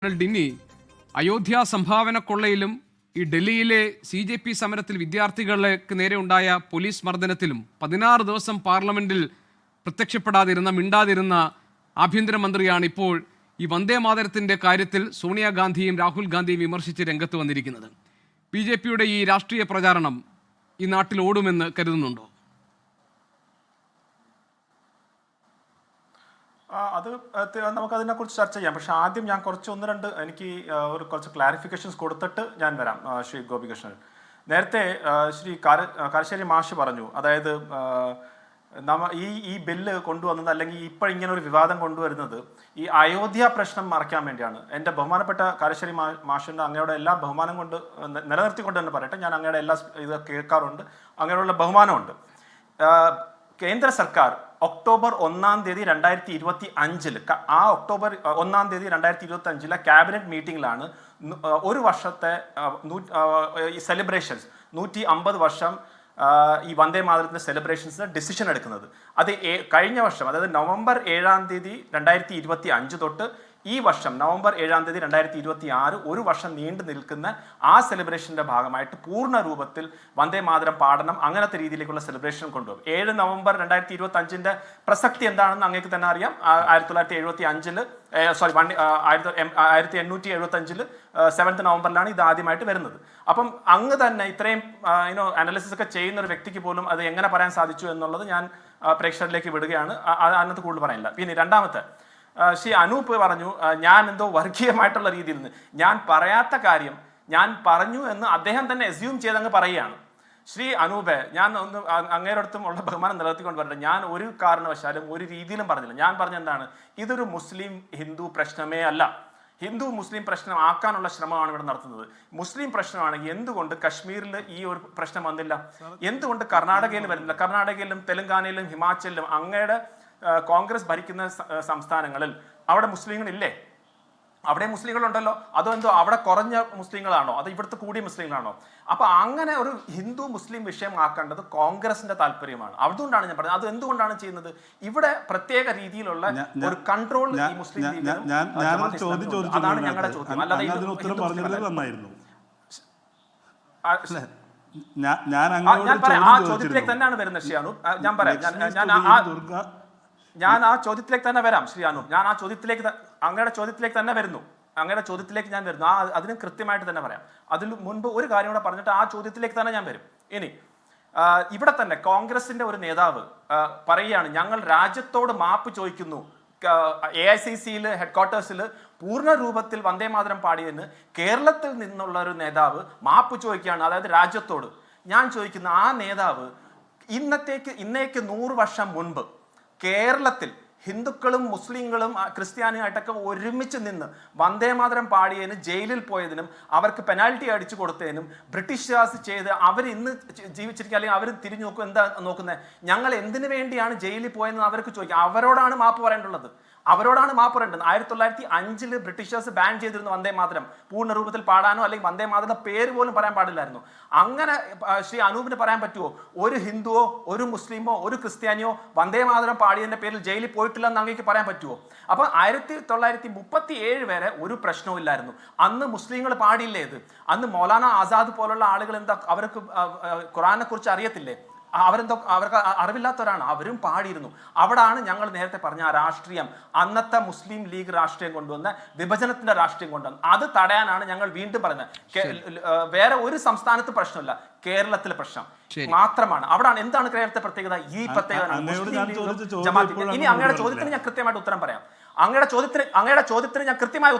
ഡിന്നി, അയോധ്യ സംഭാവന കൊള്ളയിലും ഈ ഡൽഹിയിലെ CJP സമരത്തിൽ വിദ്യാർത്ഥികൾക്ക് നേരെ ഉണ്ടായ പോലീസ് മർദ്ദനത്തിലും 16 ദിവസം പാർലമെന്റിൽ പ്രത്യക്ഷപ്പെടാതിരുന്ന മിണ്ടാതിരുന്ന ആഭ്യന്തരമന്ത്രിയാണ് ഇപ്പോൾ ഈ വന്ദേ മാതരത്തിന്റെ കാര്യത്തിൽ സോണിയാഗാന്ധിയും രാഹുൽ ഗാന്ധിയും വിമർശിച്ച് രംഗത്ത് വന്നിരിക്കുന്നത്. BJPയുടെ ഈ രാഷ്ട്രീയ പ്രചാരണം ഈ നാട്ടിൽ ഓടുമെന്ന് കരുതുന്നുണ്ടോ? അത് നമുക്കതിനെക്കുറിച്ച് ചർച്ച ചെയ്യാം. പക്ഷെ ആദ്യം ഞാൻ എനിക്ക് കുറച്ച് ക്ലാരിഫിക്കേഷൻസ് കൊടുത്തിട്ട് ഞാൻ വരാം. ശ്രീ ഗോപികൃഷ്ണൻ, നേരത്തെ ശ്രീ കാരശ്ശേരി മാഷ് പറഞ്ഞു, അതായത് ഈ ബില്ല് കൊണ്ടുവന്നത് അല്ലെങ്കിൽ ഇങ്ങനെ ഒരു വിവാദം കൊണ്ടുവരുന്നത് ഈ അയോധ്യ പ്രശ്നം മറയ്ക്കാൻ വേണ്ടിയാണ്. എൻ്റെ ബഹുമാനപ്പെട്ട കാരശ്ശേരി മാഷിൻ്റെ അങ്ങയുടെ എല്ലാ ബഹുമാനം കൊണ്ട് നിലനിർത്തിക്കൊണ്ട് തന്നെ പറയട്ടെ, ഞാൻ അങ്ങയുടെ എല്ലാ ഇത് കേൾക്കാറുണ്ട്, അങ്ങനെയുള്ള ബഹുമാനമുണ്ട്. കേന്ദ്ര സർക്കാർ ഒക്ടോബർ 1 2025 ഒക്ടോബർ 1 2025 ക്യാബിനറ്റ് മീറ്റിംഗിലാണ് ഒരു വർഷത്തെ സെലിബ്രേഷൻസ് 150 വർഷം ഈ വന്ദേ മാതരത്തിന്റെ സെലിബ്രേഷൻസിന് ഡിസിഷൻ എടുക്കുന്നത്. അത് കഴിഞ്ഞ വർഷം, അതായത് നവംബർ 7 2025 തൊട്ട് ഈ വർഷം നവംബർ 7 2026 ഒരു വർഷം നീണ്ടു നിൽക്കുന്ന ആ സെലിബ്രേഷന്റെ ഭാഗമായിട്ട് പൂർണ്ണ രൂപത്തിൽ വന്ദേ മാതരം പാടണം, അങ്ങനത്തെ രീതിയിലേക്കുള്ള സെലിബ്രേഷൻ കൊണ്ടുപോകും. 7 നവംബർ 2025 പ്രസക്തി എന്താണെന്ന് അങ്ങേക്ക് തന്നെ അറിയാം. 1875 7 നവംബറിലാണ് ഇത് ആദ്യമായിട്ട് വരുന്നത്. അപ്പം അങ്ങ് തന്നെ ഇത്രയും അനാലിസിസ് ഒക്കെ ചെയ്യുന്ന ഒരു വ്യക്തിക്ക് പോലും അത് എങ്ങനെ പറയാൻ സാധിച്ചു എന്നുള്ളത് ഞാൻ പ്രേക്ഷകരിലേക്ക് വിടുകയാണ്. അതിനകത്ത് കൂടുതൽ പറയാനില്ല. പിന്നെ രണ്ടാമത്തെ, ശ്രീ അനൂപ് പറഞ്ഞു ഞാൻ എന്തോ വർഗീയമായിട്ടുള്ള രീതിയിൽ നിന്ന് ഞാൻ പറയാത്ത കാര്യം ഞാൻ പറഞ്ഞു എന്ന് അദ്ദേഹം തന്നെ അസ്യൂം ചെയ്തങ്ങ് പറയുകയാണ്. ശ്രീ അനൂപ്, ഞാൻ ഒന്ന് അങ്ങേരടുത്തും ഉള്ള ബഹുമാനം നിലനിർത്തിക്കൊണ്ട് പറയട്ടെ, ഞാൻ ഒരു കാരണവശാലും ഒരു രീതിയിലും പറഞ്ഞില്ല. ഞാൻ പറഞ്ഞ എന്താണ്, ഇതൊരു മുസ്ലിം ഹിന്ദു പ്രശ്നമേ അല്ല. ഹിന്ദു മുസ്ലിം പ്രശ്നം ആക്കാനുള്ള ശ്രമമാണ് ഇവിടെ നടത്തുന്നത്. മുസ്ലിം പ്രശ്നമാണെങ്കിൽ എന്തുകൊണ്ട് കശ്മീരിൽ ഈ ഒരു പ്രശ്നം വന്നില്ല? എന്തുകൊണ്ട് കർണാടകയിൽ വരുന്നില്ല? കർണാടകയിലും തെലങ്കാനയിലും ഹിമാചലിലും അങ്ങയുടെ കോൺഗ്രസ് ഭരിക്കുന്ന സംസ്ഥാനങ്ങളിൽ അവിടെ മുസ്ലിങ്ങളില്ലേ? അവിടെ മുസ്ലിങ്ങളുണ്ടല്ലോ. അതെന്തോ അവിടെ കുറഞ്ഞ മുസ്ലിങ്ങളാണോ, അത് ഇവിടുത്തെ കൂടിയ മുസ്ലിങ്ങളാണോ? അപ്പൊ അങ്ങനെ ഒരു ഹിന്ദു മുസ്ലിം വിഷയം ആക്കേണ്ടത് കോൺഗ്രസിന്റെ താല്പര്യമാണ്. അതുകൊണ്ടാണ് ഞാൻ പറഞ്ഞത്. അത് എന്തുകൊണ്ടാണ് ചെയ്യുന്നത്? ഇവിടെ പ്രത്യേക രീതിയിലുള്ള ഒരു കൺട്രോൾ ഈ മുസ്ലിം അതാണ് ഞങ്ങളുടെ ചോദ്യം. അല്ലാതെ ആ ചോദ്യത്തിലേക്ക് തന്നെയാണ് വരുന്നത് ശ്രീ അനൂപ്. ഞാൻ പറയാം, ഞാൻ ആ ചോദ്യത്തിലേക്ക് തന്നെ വരാം ശ്രീ അനൂപ്. ഞാൻ ആ ചോദ്യത്തിലേക്ക് അങ്ങയുടെ ചോദ്യത്തിലേക്ക് തന്നെ വരുന്നു. അങ്ങയുടെ ചോദ്യത്തിലേക്ക് ഞാൻ വരുന്നു. അതിനും കൃത്യമായിട്ട് തന്നെ പറയാം. അതിന് മുൻപ് ഒരു കാര്യം കൂടെ പറഞ്ഞിട്ട് ആ ചോദ്യത്തിലേക്ക് തന്നെ ഞാൻ വരും. ഇനി ഇവിടെ തന്നെ കോൺഗ്രസിന്റെ ഒരു നേതാവ് പറയുകയാണ്, ഞങ്ങൾ രാജ്യത്തോട് മാപ്പ് ചോദിക്കുന്നു. AICCയിൽ ഹെഡ്ക്വാർട്ടേഴ്സിൽ പൂർണ്ണ രൂപത്തിൽ വന്ദേ മാതരം പാടിയതിന് കേരളത്തിൽ നിന്നുള്ള ഒരു നേതാവ് മാപ്പ് ചോദിക്കുകയാണ്, അതായത് രാജ്യത്തോട്. ഞാൻ ചോദിക്കുന്ന ആ നേതാവ് ഇന്നേക്ക് 100 വർഷം മുൻപ് കേരളത്തിൽ ഹിന്ദുക്കളും മുസ്ലിങ്ങളും ക്രിസ്ത്യാനിയായിട്ടൊക്കെ ഒരുമിച്ച് നിന്ന് വന്ദേ മാതരം പാടിയതിന് ജയിലിൽ പോയതിനും അവർക്ക് പെനാൽറ്റി അടിച്ചു കൊടുത്തതിനും ബ്രിട്ടീഷുകാർ ചെയ്ത് അവർ ഇന്ന് ജീവിച്ചിരിക്കുക, അല്ലെങ്കിൽ അവർ തിരിഞ്ഞു നോക്കും, എന്താ നോക്കുന്നത്, ഞങ്ങൾ എന്തിനു വേണ്ടിയാണ് ജയിലിൽ പോയെന്ന് അവർക്ക് ചോദിക്കുക. അവരോടാണ് മാപ്പ് പറയേണ്ടുള്ളത്. 1905 ബ്രിട്ടീഷേഴ്സ് ബാൻ ചെയ്തിരുന്നു വന്ദേ മാതരം. പൂർണ്ണ രൂപത്തിൽ പാടാനോ അല്ലെങ്കിൽ വന്ദേ മാതരം പേര് പോലും പറയാൻ പാടില്ലായിരുന്നു. അങ്ങനെ ശ്രീ അനൂപിന് പറയാൻ പറ്റുമോ ഒരു ഹിന്ദുവോ ഒരു മുസ്ലിമോ ഒരു ക്രിസ്ത്യാനിയോ വന്ദേ മാതരം പാടിയതിന്റെ പേരിൽ ജയിലിൽ പോയിട്ടില്ലെന്ന് അങ്ങേക്ക് പറയാൻ പറ്റുമോ? അപ്പൊ 1937 വരെ ഒരു പ്രശ്നവും ഇല്ലായിരുന്നു. അന്ന് മുസ്ലിങ്ങൾ പാടില്ലേ? ഇത് അന്ന് മൗലാന ആസാദ് പോലുള്ള ആളുകൾ എന്താ, അവർക്ക് ഖുറാനെ കുറിച്ച് അറിയത്തില്ലേ? അവർക്ക് അറിവില്ലാത്തവരാണ്, അവരും പാടിയിരുന്നു. അവിടാണ് ഞങ്ങൾ നേരത്തെ പറഞ്ഞ ആ രാഷ്ട്രീയം, അന്നത്തെ മുസ്ലിം ലീഗ് രാഷ്ട്രീയം കൊണ്ടുവന്ന വിഭജനത്തിന്റെ രാഷ്ട്രീയം കൊണ്ടുവന്ന അത് തടയാനാണ് ഞങ്ങൾ വീണ്ടും പറയുന്നത്. വേറെ ഒരു സംസ്ഥാനത്ത് പ്രശ്നമില്ല, കേരളത്തിലെ പ്രശ്നം മാത്രമാണ്. അവിടാണ് എന്താണ് കേരളത്തെ പ്രത്യേകത? ഈ പ്രത്യേകത. ഇനി അങ്ങയുടെ ചോദ്യത്തിന് ഞാൻ കൃത്യമായിട്ട് ഉത്തരം പറയാം. അങ്ങയുടെ ചോദ്യത്തിന് ഞാൻ കൃത്യമായ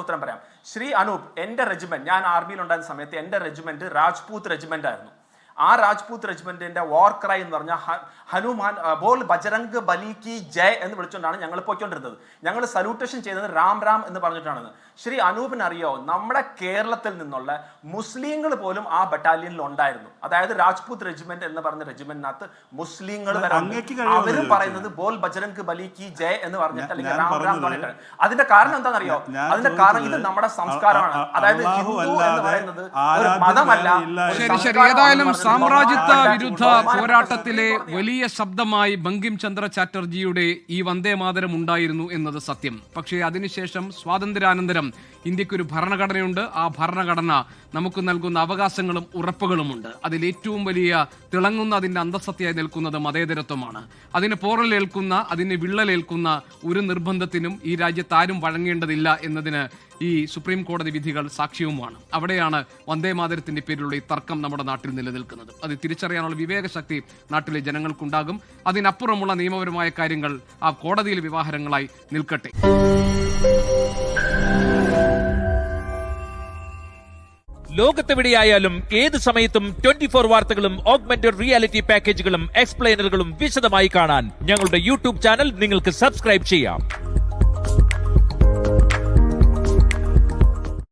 ഉത്തരം പറയാം. ശ്രീ അനൂപ്, എന്റെ റെജിമെന്റ്, ഞാൻ ആർമിയിൽ ഉണ്ടായിരുന്ന സമയത്ത് എന്റെ റെജിമെന്റ് രാജ്പൂത് റെജിമെന്റ് ആയിരുന്നു. ആ രാജ്പൂത് റെജിമെന്റിന്റെ വാർ ക്രൈ എന്ന് പറഞ്ഞാൽ ഹനുമാൻ ബോൾ ബജറംഗ് ബലി കി ജയ് എന്ന് വിളിച്ചുകൊണ്ടാണ് ഞങ്ങൾ പോയിക്കൊണ്ടിരുന്നത്. ഞങ്ങൾ സല്യൂട്ടേഷൻ ചെയ്തത് രാം രാം എന്ന് പറഞ്ഞിട്ടാണ്. ശ്രീ അനൂപിന് അറിയോ, നമ്മുടെ കേരളത്തിൽ നിന്നുള്ള മുസ്ലിങ്ങൾ പോലും ആ ബറ്റാലിയനിൽ ഉണ്ടായിരുന്നു. അതായത് രാജ്പൂത് റെജിമെന്റ് എന്ന് പറഞ്ഞ റെജിമെന്റിനകത്ത് മുസ്ലിങ്ങൾ അവരും പറയുന്നത് ബോൾ ബജറംഗ് ബലി കി ജയ് എന്ന് പറഞ്ഞിട്ട് അല്ലെങ്കിൽ രാം രാം പറഞ്ഞിട്ടാണ്. അതിന്റെ കാരണം എന്താണെന്നറിയോ? അതിന്റെ കാരണം ഇത് നമ്മുടെ സംസ്കാരമാണ്. അതായത് ഹിന്ദു എന്ന് പറയുന്നത് ഒരു മതമല്ല. സാമ്രാജ്യത്വ വിരുദ്ധ പോരാട്ടത്തിലെ വലിയ ശബ്ദമായി ബങ്കിം ചന്ദ്ര ചാറ്റർജിയുടെ ഈ വന്ദേമാതരം ഉണ്ടായിരുന്നു എന്നത് സത്യം. പക്ഷേ അതിനുശേഷം സ്വാതന്ത്ര്യാനന്തരം ഇന്ത്യക്കൊരു ഭരണഘടനയുണ്ട്. ആ ഭരണഘടന നമുക്ക് നൽകുന്ന അവകാശങ്ങളും ഉറപ്പുകളുമുണ്ട്. അതിലേറ്റവും വലിയ തിളങ്ങുന്ന അതിന്റെ അന്തസത്തയായി നിൽക്കുന്നത് മതേതരത്വമാണ്. അതിന് പോറലേൽക്കുന്ന, അതിന് വിള്ളലേൽക്കുന്ന ഒരു നിർബന്ധത്തിനും ഈ രാജ്യത്ത് ആരും വഴങ്ങേണ്ടതില്ല എന്നതിന് ഈ സുപ്രീം കോടതി വിധികൾ സാക്ഷ്യവുമാണ്. അവിടെയാണ് വന്ദേമാതരത്തിന്റെ പേരിലുള്ള ഈ തർക്കം നമ്മുടെ നാട്ടിൽ നിലനിൽക്കുന്നത്. അത് തിരിച്ചറിയാനുള്ള വിവേകശക്തി നാട്ടിലെ ജനങ്ങൾക്കുണ്ടാകും. അതിനപ്പുറമുള്ള നിയമപരമായ കാര്യങ്ങൾ ആ കോടതിയിലെ വ്യവഹാരങ്ങളായി നിൽക്കട്ടെ. ലോകത്തെവിടെയായാലും ഏത് സമയത്തും 24 വാർത്തകളും ഓഗ്മെന്റഡ് റിയാലിറ്റി പാക്കേജുകളും എക്സ്പ്ലെയിനറുകളും വിശദമായി കാണാൻ ഞങ്ങളുടെ യൂട്യൂബ് ചാനൽ നിങ്ങൾക്ക് സബ്സ്ക്രൈബ് ചെയ്യാം.